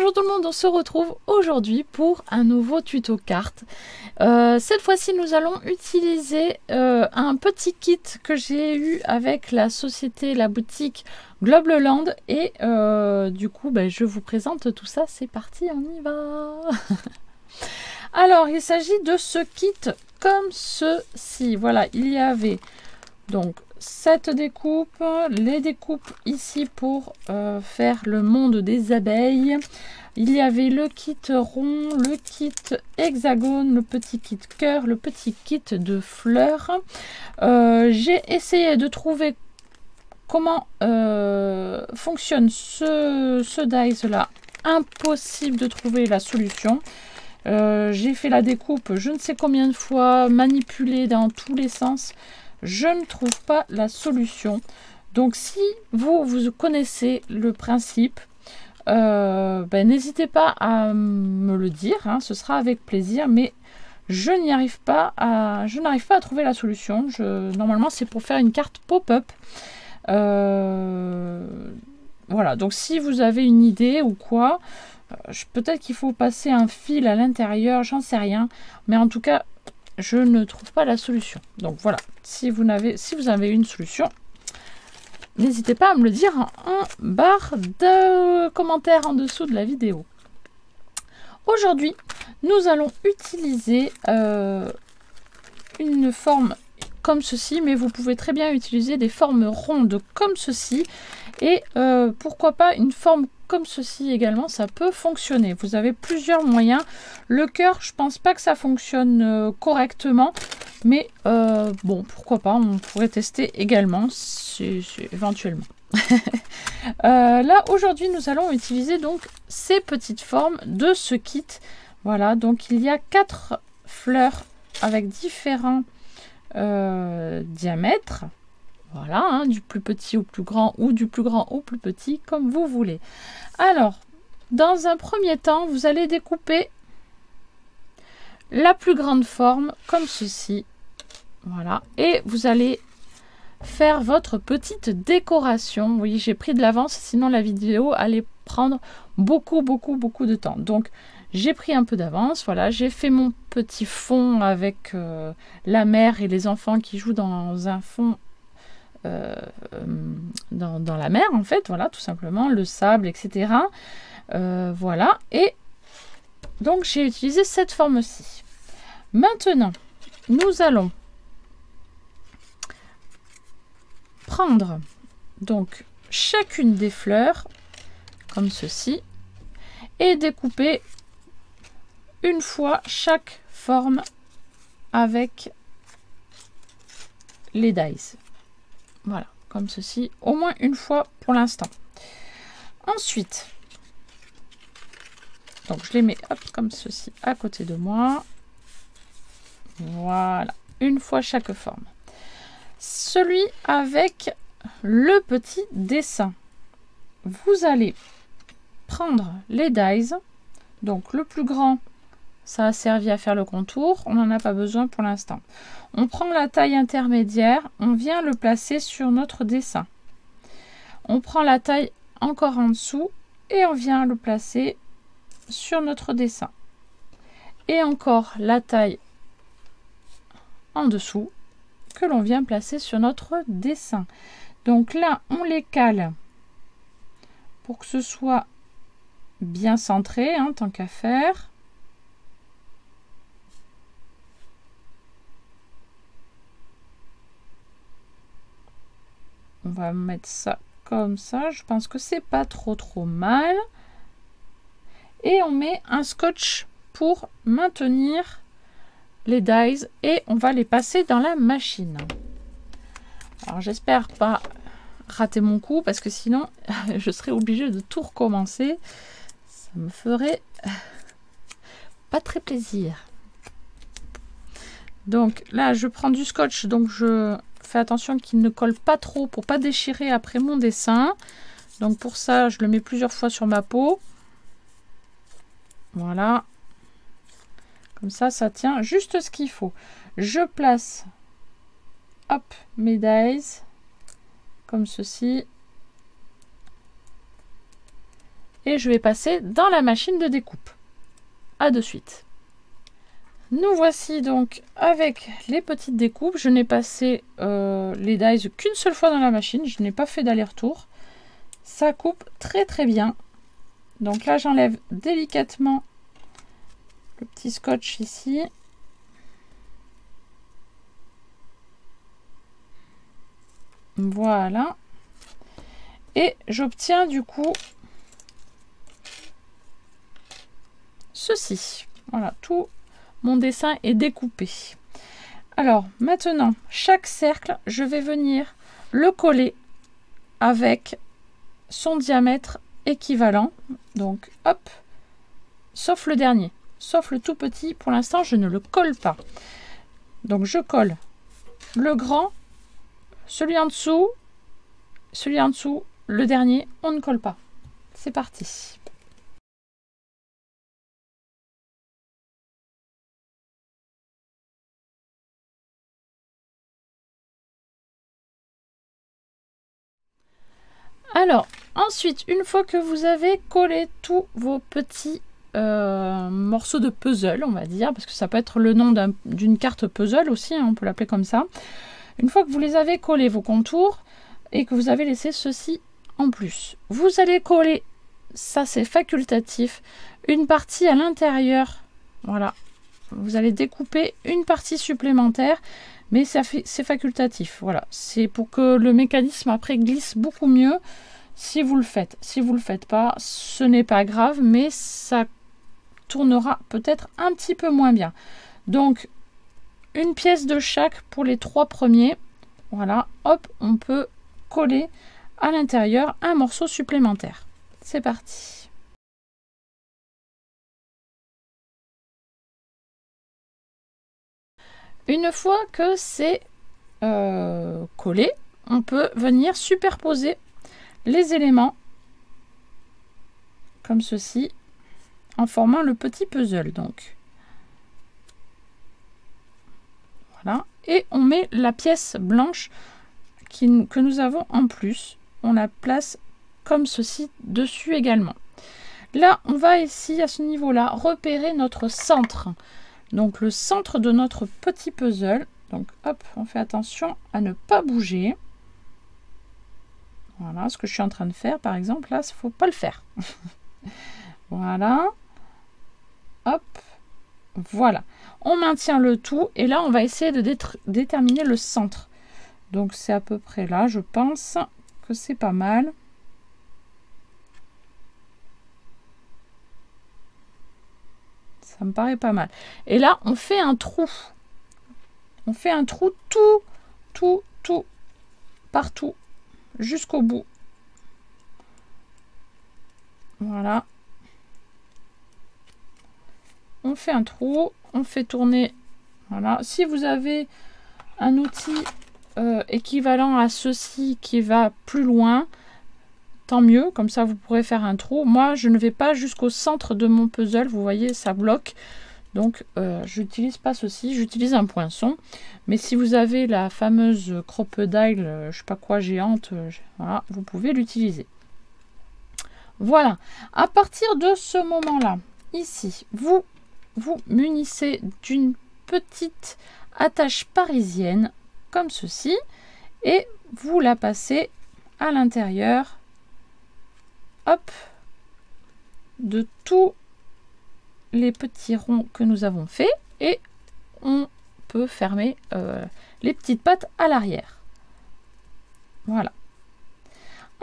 Bonjour tout le monde, on se retrouve aujourd'hui pour un nouveau tuto carte. Cette fois-ci, nous allons utiliser un petit kit que j'ai eu avec la société, la boutique Globleland. Et du coup, je vous présente tout ça. C'est parti, on y va. Alors, il s'agit de ce kit comme ceci. Voilà, il y avait donc cette découpe, les découpes ici pour faire le monde des abeilles. Il y avait le kit rond, le kit hexagone, le petit kit cœur, le petit kit de fleurs. J'ai essayé de trouver comment fonctionne ce dies là. Impossible de trouver la solution. J'ai fait la découpe je ne sais combien de fois, manipulé dans tous les sens. Je ne trouve pas la solution. Donc si vous connaissez le principe, n'hésitez pas à me le dire, hein, ce sera avec plaisir, mais je n'arrive pas à trouver la solution. Normalement c'est pour faire une carte pop-up. Voilà, donc si vous avez une idée ou quoi, peut-être qu'il faut passer un fil à l'intérieur, j'en sais rien, mais en tout cas je ne trouve pas la solution. Donc voilà, si vous avez une solution, n'hésitez pas à me le dire en barre de commentaires en dessous de la vidéo. Aujourd'hui, nous allons utiliser une forme comme ceci, mais vous pouvez très bien utiliser des formes rondes comme ceci. Et pourquoi pas une forme comme ceci également, ça peut fonctionner. Vous avez plusieurs moyens. Le cœur, je pense pas que ça fonctionne correctement, mais bon, pourquoi pas, on pourrait tester également, éventuellement. Là, aujourd'hui, nous allons utiliser donc ces petites formes de ce kit. Voilà, donc il y a 4 fleurs avec différents diamètres. Voilà, hein, du plus petit au plus grand ou du plus grand au plus petit, comme vous voulez. Alors, dans un premier temps, vous allez découper la plus grande forme, comme ceci. Voilà, et vous allez faire votre petite décoration. Vous voyez, j'ai pris de l'avance, sinon la vidéo allait prendre beaucoup de temps. Donc, j'ai pris un peu d'avance. Voilà, j'ai fait mon petit fond avec la mer et les enfants qui jouent dans un fond dans la mer, en fait, voilà, tout simplement, le sable, etc. Voilà, et donc j'ai utilisé cette forme-ci. Maintenant, nous allons prendre donc chacune des fleurs, comme ceci, et découper une fois chaque forme avec les dies. Voilà, comme ceci, au moins une fois pour l'instant. Ensuite, donc je les mets hop, comme ceci à côté de moi. Voilà, une fois chaque forme. Celui avec le petit dessin. Vous allez prendre les dies. Donc le plus grand, ça a servi à faire le contour. On n'en a pas besoin pour l'instant. On prend la taille intermédiaire, on vient le placer sur notre dessin. On prend la taille encore en dessous et on vient le placer sur notre dessin. Et encore la taille en dessous que l'on vient placer sur notre dessin. Donc là, on les cale pour que ce soit bien centré, hein, tant qu'à faire. On va mettre ça comme ça. Je pense que c'est pas trop mal. Et on met un scotch pour maintenir les dies et on va les passer dans la machine. Alors j'espère pas rater mon coup parce que sinon je serais obligée de tout recommencer. Ça me ferait pas très plaisir. Donc là je prends du scotch, donc je fais attention qu'il ne colle pas trop pour pas déchirer après mon dessin. Donc pour ça je le mets plusieurs fois sur ma peau. Voilà, comme ça tient juste ce qu'il faut. Je place hop mes dies comme ceci et je vais passer dans la machine de découpe. À de suite. Nous voici donc avec les petites découpes. Je n'ai passé les dies qu'une seule fois dans la machine. Je n'ai pas fait d'aller-retour. Ça coupe très très bien. Donc là, j'enlève délicatement le petit scotch ici. Voilà. Et j'obtiens du coup ceci. Voilà, tout mon dessin est découpé. Alors maintenant, chaque cercle, je vais venir le coller avec son diamètre équivalent. Donc hop, sauf le dernier, sauf le tout petit. Pour l'instant, je ne le colle pas. Donc je colle le grand, celui en dessous, le dernier, on ne colle pas. C'est parti. Alors, ensuite, une fois que vous avez collé tous vos petits morceaux de puzzle, on va dire, parce que ça peut être le nom d'une carte puzzle aussi, hein, on peut l'appeler comme ça. Une fois que vous les avez collés, vos contours, et que vous avez laissé ceci en plus, vous allez coller, ça c'est facultatif, une partie à l'intérieur. Voilà, vous allez découper une partie supplémentaire, mais c'est facultatif. Voilà, c'est pour que le mécanisme après glisse beaucoup mieux si vous le faites. Si vous le faites pas, ce n'est pas grave, mais ça tournera peut-être un petit peu moins bien. Donc une pièce de chaque pour les 3 premiers. Voilà, hop, on peut coller à l'intérieur un morceau supplémentaire. C'est parti. Une fois que c'est collé, on peut venir superposer les éléments comme ceci en formant le petit puzzle. Donc voilà, et on met la pièce blanche que nous avons en plus, on la place comme ceci dessus également. Là, on va ici à ce niveau-là repérer notre centre. Donc le centre de notre petit puzzle. Donc hop, on fait attention à ne pas bouger. Voilà ce que je suis en train de faire par exemple. Là, il ne faut pas le faire. Voilà. Hop. Voilà. On maintient le tout. Et là, on va essayer de déterminer le centre. Donc c'est à peu près là. Je pense que c'est pas mal. Ça me paraît pas mal. Et là, on fait un trou. On fait un trou tout, partout, jusqu'au bout. Voilà. On fait un trou, on fait tourner. Voilà. Si vous avez un outil équivalent à ceci qui va plus loin, tant mieux, comme ça vous pourrez faire un trou. Moi, je ne vais pas jusqu'au centre de mon puzzle, vous voyez, ça bloque. Donc, j'utilise pas ceci, j'utilise un poinçon. Mais si vous avez la fameuse crocodile, je sais pas quoi, géante, voilà, vous pouvez l'utiliser. Voilà, à partir de ce moment-là, ici, vous munissez d'une petite attache parisienne, comme ceci, et vous la passez à l'intérieur, hop, de tous les petits ronds que nous avons fait, et on peut fermer les petites pattes à l'arrière. Voilà.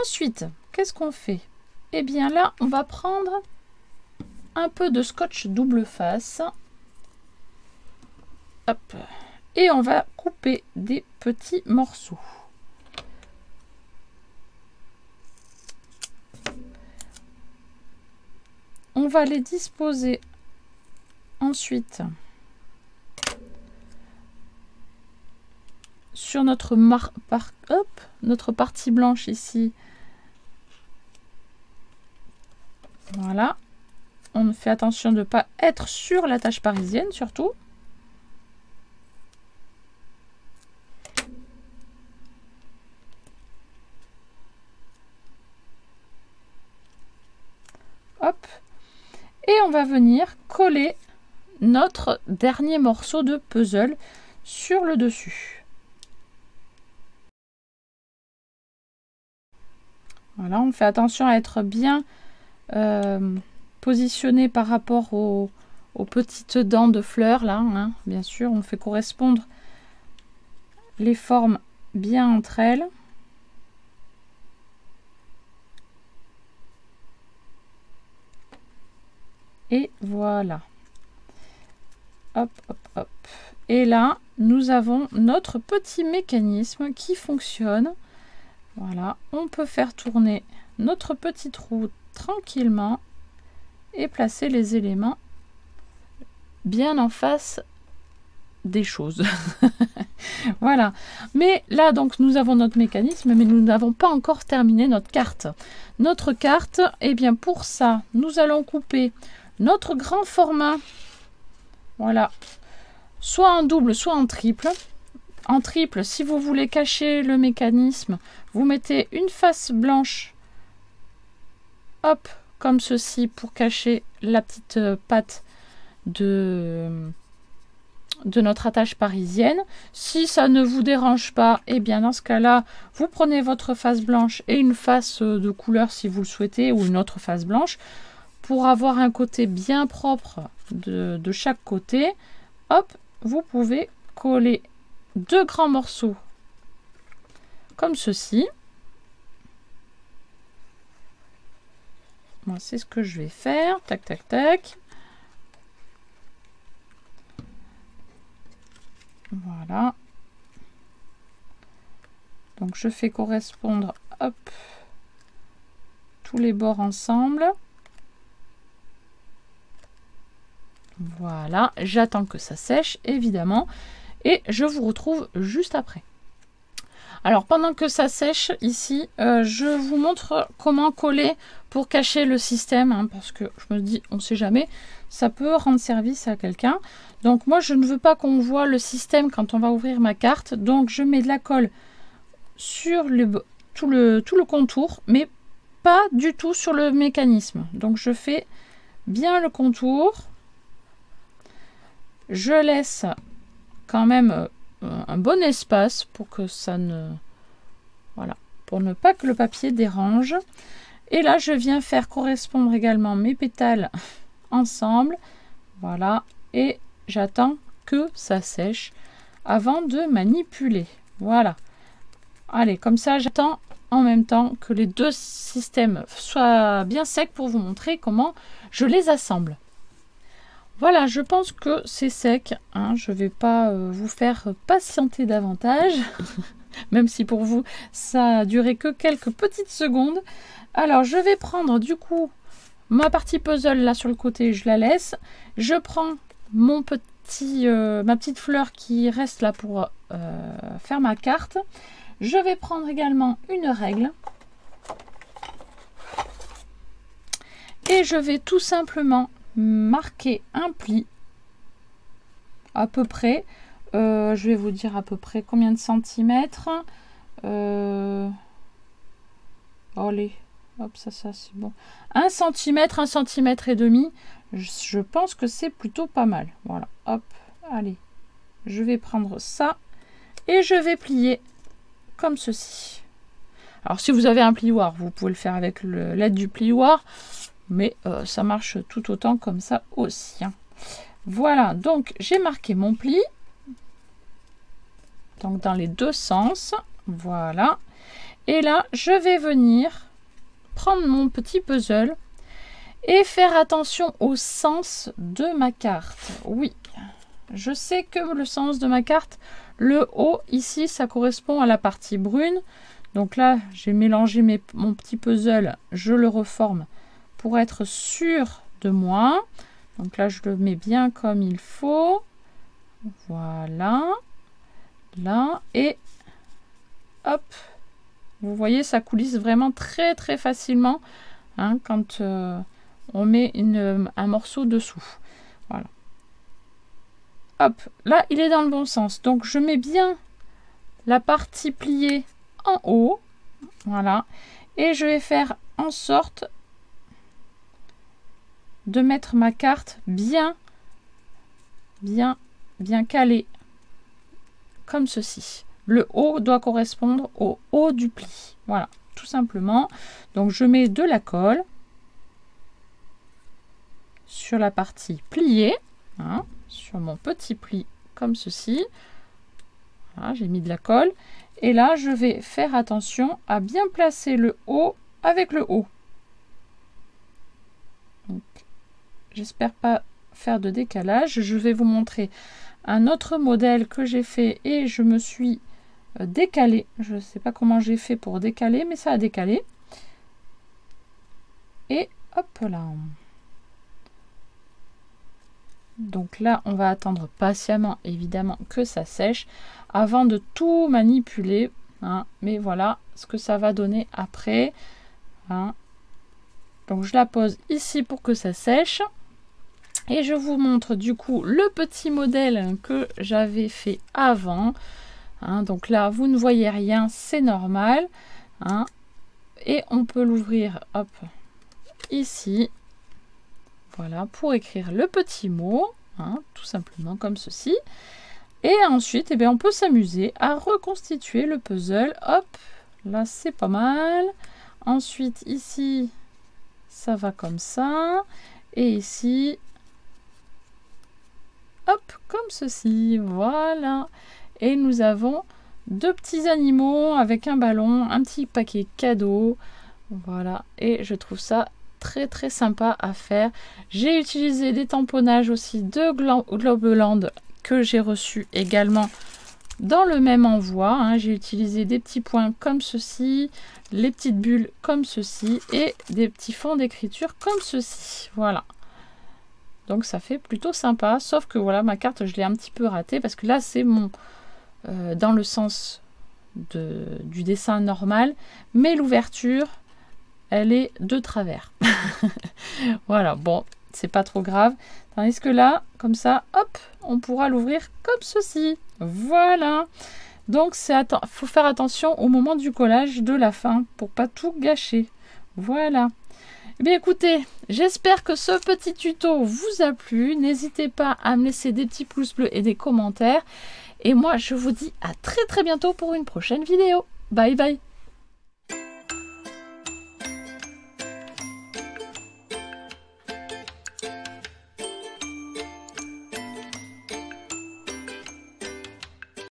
Ensuite, qu'est-ce qu'on fait? Eh bien là, on va prendre un peu de scotch double face. Hop. Et on va couper des petits morceaux. On va les disposer ensuite sur notre notre partie blanche ici. Voilà. On fait attention de ne pas être sur la tache parisienne surtout. Et on va venir coller notre dernier morceau de puzzle sur le dessus. Voilà, on fait attention à être bien positionné par rapport aux petites dents de fleurs là, hein. Bien sûr, on fait correspondre les formes bien entre elles. Et voilà. Hop, hop, hop. Et là, nous avons notre petit mécanisme qui fonctionne. Voilà, on peut faire tourner notre petite roue tranquillement et placer les éléments bien en face des choses. Voilà. Mais là, donc, nous avons notre mécanisme, mais nous n'avons pas encore terminé notre carte. Notre carte, eh bien, pour ça, nous allons couper notre grand format. Voilà. Soit en double, soit en triple. En triple, si vous voulez cacher le mécanisme, vous mettez une face blanche, hop, comme ceci, pour cacher la petite patte de notre attache parisienne. Si ça ne vous dérange pas, et bien dans ce cas-là, vous prenez votre face blanche et une face de couleur si vous le souhaitez, ou une autre face blanche, pour avoir un côté bien propre de chaque côté. Hop, vous pouvez coller deux grands morceaux comme ceci. Moi, c'est ce que je vais faire. Tac, tac, tac. Voilà. Donc, je fais correspondre, hop, tous les bords ensemble. Voilà. J'attends que ça sèche, évidemment. Et je vous retrouve juste après. Alors, pendant que ça sèche, ici, je vous montre comment coller pour cacher le système, hein, parce que je me dis, on ne sait jamais, ça peut rendre service à quelqu'un. Donc, moi, je ne veux pas qu'on voit le système quand on va ouvrir ma carte. Donc, je mets de la colle sur tout le contour, mais pas du tout sur le mécanisme. Donc, je fais bien le contour. Je laisse quand même un bon espace pour que ça ne... Voilà, pour ne pas que le papier dérange. Et là, je viens faire correspondre également mes pétales ensemble. Voilà, et j'attends que ça sèche avant de manipuler. Voilà. Allez, comme ça, j'attends en même temps que les deux systèmes soient bien secs pour vous montrer comment je les assemble. Voilà, je pense que c'est sec, hein. Je ne vais pas vous faire patienter davantage, même si pour vous, ça a duré que quelques petites secondes. Alors, je vais prendre du coup ma partie puzzle là sur le côté, je la laisse. Je prends mon ma petite fleur qui reste là pour faire ma carte. Je vais prendre également une règle. Et je vais tout simplement marquer un pli à peu près, je vais vous dire à peu près combien de centimètres. Allez, hop, ça c'est bon, 1 centimètre, 1 centimètre et demi. Je pense que c'est plutôt pas mal. Voilà, hop, allez, je vais prendre ça et je vais plier comme ceci. Alors si vous avez un plioir, vous pouvez le faire avec l'aide du plioir, mais ça marche tout autant comme ça aussi, hein. Voilà, donc j'ai marqué mon pli, donc dans les deux sens, voilà. Et là, je vais venir prendre mon petit puzzle et faire attention au sens de ma carte. Oui, je sais que le sens de ma carte, le haut ici, ça correspond à la partie brune. Donc là, j'ai mélangé mon petit puzzle, je le reforme pour être sûr de moi. Donc là, je le mets bien comme il faut. Voilà. Là. Et hop. Vous voyez, ça coulisse vraiment très très facilement, hein, quand on met un morceau dessous. Voilà. Hop. Là, il est dans le bon sens. Donc, je mets bien la partie pliée en haut. Voilà. Et je vais faire en sorte de mettre ma carte bien calée, comme ceci. Le haut doit correspondre au haut du pli. Voilà, tout simplement. Donc je mets de la colle sur la partie pliée, hein, sur mon petit pli, comme ceci. Voilà, j'ai mis de la colle. Et là, je vais faire attention à bien placer le haut avec le haut. J'espère pas faire de décalage. Je vais vous montrer un autre modèle que j'ai fait et je me suis décalé. Je ne sais pas comment j'ai fait pour décaler, mais ça a décalé. Et hop là. Donc là, on va attendre patiemment, évidemment, que ça sèche avant de tout manipuler. Hein. Mais voilà ce que ça va donner après. Hein. Donc je la pose ici pour que ça sèche. Et je vous montre du coup le petit modèle que j'avais fait avant. Hein, donc là, vous ne voyez rien, c'est normal. Hein, et on peut l'ouvrir, hop, ici. Voilà, pour écrire le petit mot, hein, tout simplement comme ceci. Et ensuite, eh bien, on peut s'amuser à reconstituer le puzzle. Hop, là, c'est pas mal. Ensuite, ici, ça va comme ça. Et ici, hop, comme ceci. Voilà. Et nous avons deux petits animaux avec un ballon, un petit paquet cadeau. Voilà. Et je trouve ça très sympa à faire. J'ai utilisé des tamponnages aussi de Globeland que j'ai reçu également dans le même envoi. Hein. J'ai utilisé des petits points comme ceci, les petites bulles comme ceci et des petits fonds d'écriture comme ceci. Voilà. Donc ça fait plutôt sympa. Sauf que voilà, ma carte, je l'ai un petit peu ratée parce que là, c'est mon dans le sens du dessin normal. Mais l'ouverture, elle est de travers. Voilà, bon, c'est pas trop grave. Tandis que là, comme ça, hop, on pourra l'ouvrir comme ceci. Voilà. Donc, faut faire attention au moment du collage de la fin pour pas tout gâcher. Voilà. Eh bien, écoutez, j'espère que ce petit tuto vous a plu. N'hésitez pas à me laisser des petits pouces bleus et des commentaires. Et moi, je vous dis à très bientôt pour une prochaine vidéo. Bye bye.